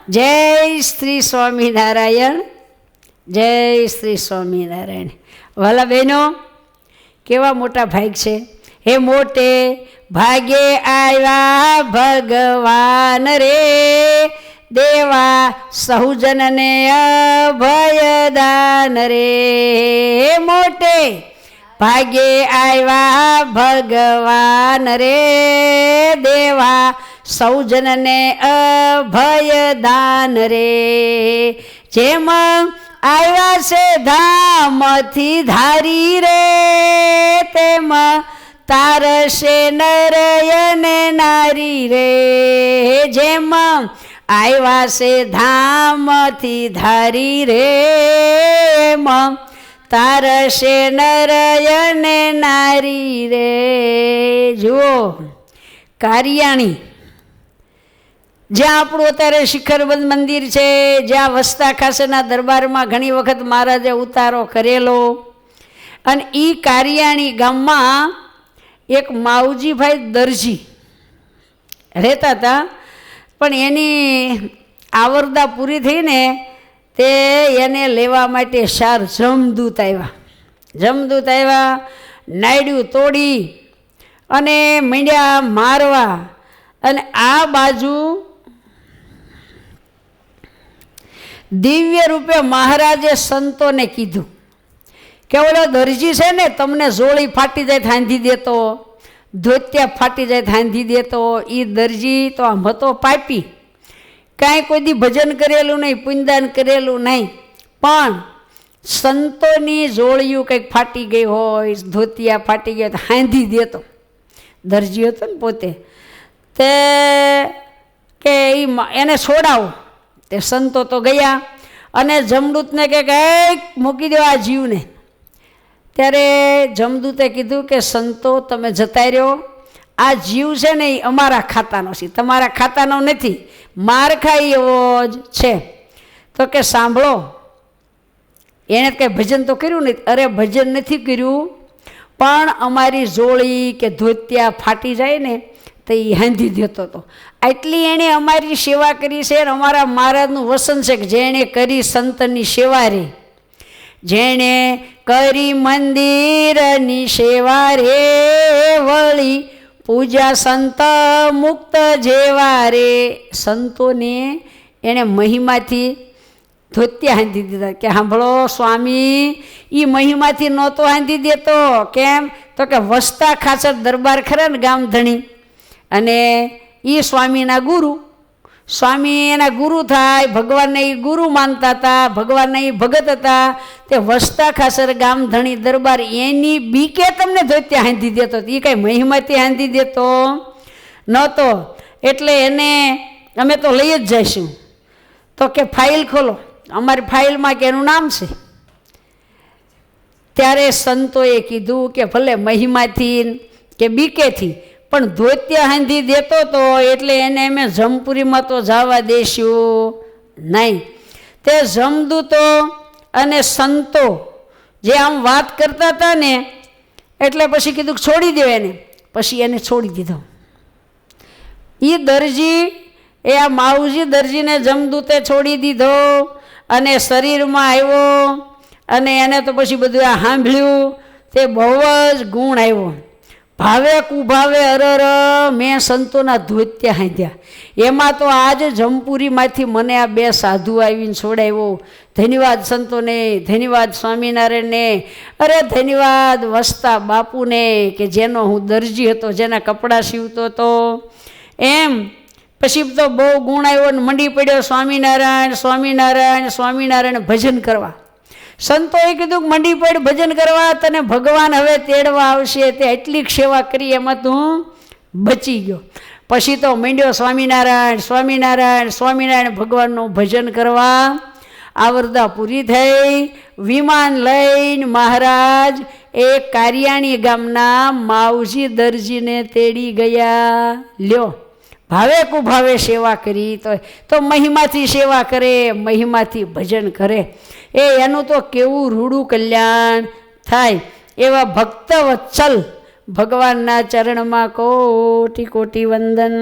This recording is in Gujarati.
જય શ્રી સ્વામિનારાયણ, જય શ્રી સ્વામિનારાયણ. વાલા બહેનો, કેવા મોટા ભાગ છે. હે મોટે ભાગે આવ્યા ભગવાન રે, દેવા સહુજનને અભયદાન રે. મોટે ભાગે આવ્યા ભગવાન રે, દેવા સૌજનને અભયદાન રે. જેમ આવ્યા છે ધામથી ધારી રે, તેમ તારશે નરયને નારી રે. જેમ આવ્યા છે ધામથી ધારી રે, એમ તારશે નરયને નારી રે. જુઓ કારિયાણી, જ્યાં આપણું અત્યારે શિખરબંધ મંદિર છે, જ્યાં વસતા ખાસેના દરબારમાં ઘણી વખત મહારાજે ઉતારો કરેલો. અને એ કારિયાણી ગામમાં એક માવજીભાઈ દરજી રહેતા હતા, પણ એની આવરદા પૂરી થઈને તે એને લેવા માટે 4 જમદૂત આવ્યા. જમદૂત આવ્યા, નાયડું તોડી અને મીંડ્યા મારવા. અને આ બાજુ દિવ્ય રૂપે મહારાજે સંતોને કીધું કે ઓલો દરજી છે ને, તમને જોળી ફાટી જાય થાંધી દેતો, ધોતિયા ફાટી જાય થાંધી દેતો. એ દરજી તો આમ હતો પાપી, કાંઈ કોઈ દી ભજન કરેલું નહીં, પુણ્યદાન કરેલું નહીં, પણ સંતોની જોળિયું કંઈક ફાટી ગઈ હોય, ધોતિયા ફાટી ગયા તો હાંધી દેતો. દરજી હતો ને પોતે, તે કે એને છોડાવો. તે સંતો તો ગયા અને જમદૂતને કે મૂકી દો આ જીવને. ત્યારે જમદૂતે કીધું કે સંતો તમે જતા રહ્યો, આ જીવ છે ને એ અમારા ખાતાનો છે, તમારા ખાતાનો નથી, માર ખાઈ એવો જ છે. તો કે સાંભળો, એણે કંઈ ભજન તો કર્યું નહીં. અરે ભજન નથી કર્યું, પણ અમારી જોળી કે ધોતિયા ફાટી જાય ને તો એ હાંધી દેતો હતો. આટલી એણે અમારી સેવા કરી છે. અમારા મહારાજનું વસન છે કે જેણે કરી સંતની સેવા રે, જેણે કરી મંદિરની સેવા રે, વળી પૂજા સંત મુક્ત જેવા રે. સંતોને એણે મહિમાથી ધોતિયા હાંધી દીધા. કે સાંભળો સ્વામી, એ મહિમાથી નહોતો હાંધી દેતો. કેમ? તો કે વસતા ખાસર દરબાર ખરા ને ગામધણી, અને એ સ્વામીના ગુરુ, સ્વામી એના ગુરુ થાય, ભગવાનને એ ગુરુ માનતા હતા, ભગવાનને એ ભગત હતા. તે વસતા ખાસર ગામધણી દરબાર એની બીકે તમને ધોતિયા હાંધી દેતો. એ કાંઈ મહિમાથી હાંધી દેતો નહોતો. એટલે એને અમે તો લઈ જ જઈશું. તો કે ફાઇલ ખોલો, અમારી ફાઇલમાં કે એનું નામ છે. ત્યારે સંતોએ કીધું કે ભલે મહિમાથી કે બીકેથી, પણ ધોતિયા હાંધી દેતો તો એટલે એને અમે જમપુરીમાં તો જવા દેશું નહીં. તે જમદૂતો અને સંતો જે આમ વાત કરતા હતા ને, એટલે પછી કીધું છોડી દો એને. પછી એને છોડી દીધો. એ દરજી, એ આ માવજી દરજીને જમદૂતે છોડી દીધો અને શરીરમાં આવ્યો. અને એને તો પછી બધું આ સાંભળ્યું, તે બહુ જ ગુણ આવ્યો. ભાવે કુભાવે અરર મેં સંતોના ધોતિયા હાંધ્યા. એમાં તો આજ જમપુરીમાંથી મને આ 2 સાધુ આવીને છોડાવ્યો. ધન્યવાદ સંતોને, ધન્યવાદ સ્વામિનારાયણને, અરે ધન્યવાદ વસતા બાપુને કે જેનો હું દરજી હતો, જેના કપડાં સીવતો હતો. એમ પછી તો બહુ ગુણ આવ્યો ને મંડી પડ્યો સ્વામિનારાયણ સ્વામિનારાયણ સ્વામિનારાયણ ભજન કરવા. સંતોએ કીધું મંડી પડ ભજન કરવા, તને ભગવાન હવે તેડવા આવશે. તે એટલી સેવા કરી, એમાં તું બચી ગયો. પછી તો મંડ્યો સ્વામિનારાયણ સ્વામિનારાયણ સ્વામિનારાયણ ભગવાનનું ભજન કરવા. આવરદા પૂરી થઈ. વિમાન લઈને મહારાજ એ કારિયાણી ગામના માવજી દરજીને તેડી ગયા. લ્યો, ભાવે કુભાવે સેવા કરી તો મહિમાથી સેવા કરે, મહિમાથી ભજન કરે. એનું તો કેવું રૂડું કલ્યાણ થાય. એવા ભક્ત વત્સલ ભગવાનના ચરણમાં કોટી કોટી વંદન.